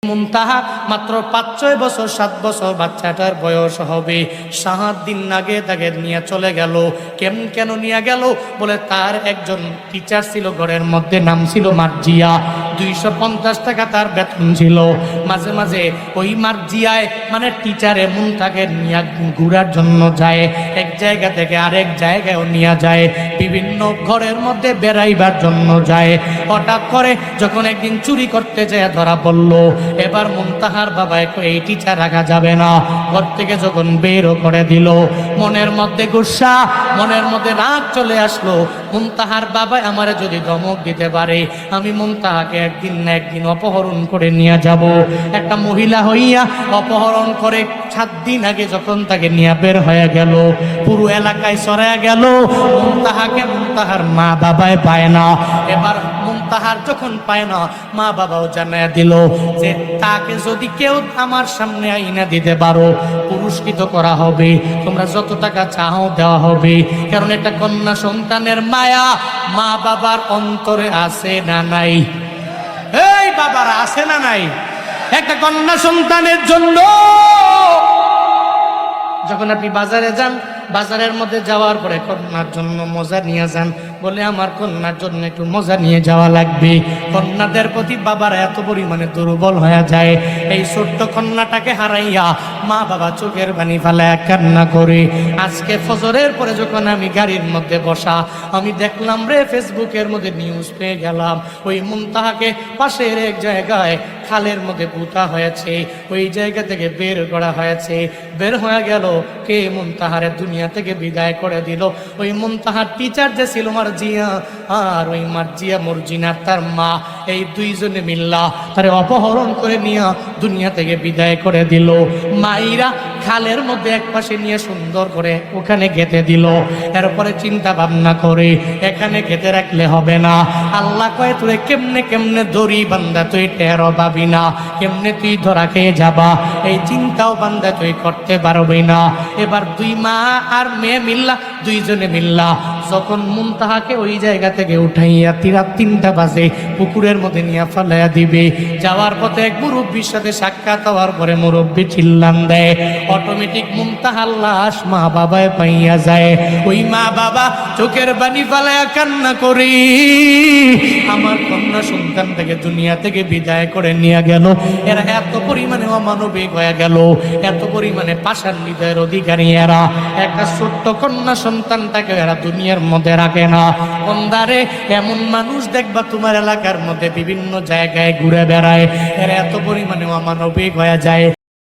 মুনতাহা মাত্র ৫-৬ বছর ৭ বছর বাচ্চাটার বয়স হবে। ৭ দিন আগে তাকে নিয়ে চলে গেল। কেন নিয়ে গেল? বলে তার একজন টিচার ছিল ঘরের মধ্যে, নাম ছিল মার্জিয়া। ২৫০ টাকা তার বেতন ছিল। মাঝে মাঝে ওই মার্জিয়ায় মানে টিচারে মুনতাহাকে নিয়ে ঘুরার জন্য যায়, এক জায়গা থেকে আরেক জায়গায়ও নিয়ে যায়, বিভিন্ন ঘরের মধ্যে বেড়াইবার জন্য যায়। হঠাৎ করে যখন একদিন চুরি করতে যায় ধরা পড়ল, এবার মুনতাহার বাবা এই টিচার রাখা যাবে না, ঘর থেকে যখন বেরও করে দিল, মনের মধ্যে গুসা, মনের মধ্যে রাগ চলে আসলো। মুনতাহার বাবা আমারে যদি ধমক দিতে পারে, আমি মুনতাহাকে একদিন না একদিন অপহরণ করে নিয়ে যাব। একটা মহিলা হইয়া অপহরণ করে ৭ দিন আগে যখন তাকে নিয়ে বের হয়ে গেল, পুরো এলাকায় ছড়ায় গেল। মুনতাহাকে মুনতাহার মা বাবায় পায় না। এবার মুনতাহার যখন পায় না, মা বাবাও জানায় দিল যে তাকে যদি কেউ আমার সামনে আইনা দিতে পারো, পুরস্কৃত করা হবে, তোমরা যত টাকা চাও দেওয়া হবে। কারণ এটা কন্যা সন্তানের মায়া মা বাবার অন্তরে আছে না নাই? এই বাবারা, আছে না নাই? একটা কন্যা সন্তানের জন্য যখন আপনি বাজারে যান, বাজারের মধ্যে যাওয়ার পরে কন্যার জন্য মজা নিয়ে যান, বলে আমার কন্যার জন্য একটু মজা নিয়ে যাওয়া লাগবে। কন্যাদের প্রতি বাবারা এত পরিমাণে দুর্বল হয়ে যায়, এই ছোট্ট কন্যাটাকে হারাইয়া মা বাবা চোখের পানি ফেলায় কান্না করে। আজকে ফজরের পরে যখন আমি গাড়ির মধ্যে বসা, আমি দেখলাম রে ফেসবুকের মধ্যে নিউজ পেয়ে গেলাম, ওই মুনতাহাকে পাশের এক জায়গায় খালের মধ্যে পুঁতা হয়েছে, ওই জায়গা থেকে বের করা হয়েছে। বের হয়ে গেল কে? মুনতাহারে দুনিয়া থেকে বিদায় করে দিল। ওই মুনতাহার টিচার যে ছিল মার্জিয়া, আর ওই মার্জিয়া মর্জিনার তার মা, এই দুইজনে মিল্লা তারে অপহরণ করে নিয়ে দুনিয়া থেকে বিদায় করে দিল। মাইরা খালের মধ্যে এক পাশে নিয়ে সুন্দর করে ওখানে গেঁথে দিল। এরপরে চিন্তা ভাবনা করে এখানে গেঁথে রাখলে হবে না। আল্লাহ কয় তোরে কেমনে কেমনে দড়ি বান্দা তুই টেরো পাবি না, কেমনে তুই ধরা খেয়ে যাবা, এই চিন্তাও বান্দা তুই করতে পারবি না। এবার দুই মা আর মেয়ে মিল্লা, দুইজনে মিল্লা যখন মুনতাহাকে ওই জায়গা থেকে উঠাইয়া রাত ৩টা বাজে পুকুরের মধ্যে নিয়ে ফেলাইয়া দিবে, যাওয়ার পথে এক মুরব্বীর সাথে সাক্ষাৎ হওয়ার পরে মুরব্বী চিল্লান দেয়, অটোমেটিক মুনতাহার লাশ মা বাবায় পাইয়া যায়। ওই মা বাবা চোখের পানি ফেলাইয়া কান্না করি, আমার কন্যা সন্তান থেকে দুনিয়া থেকে বিদায় করে নিয়ে গেল। এরা এত পরিমাণে অমানবিক হয়ে গেল, এত পরিমাণে পাষাণ হৃদয়ের অধিকারী এরা। একটা ছোট্ট কন্যা সন্তানটাকে এরা দুনিয়ার মধ্যে রাখে না। বন্দারে, এমন মানুষ দেখবা তোমার এলাকার মধ্যে বিভিন্ন জায়গায় ঘুরে বেড়ায়, এরা এত পরিমাণে অমানবিক হয়ে যায়।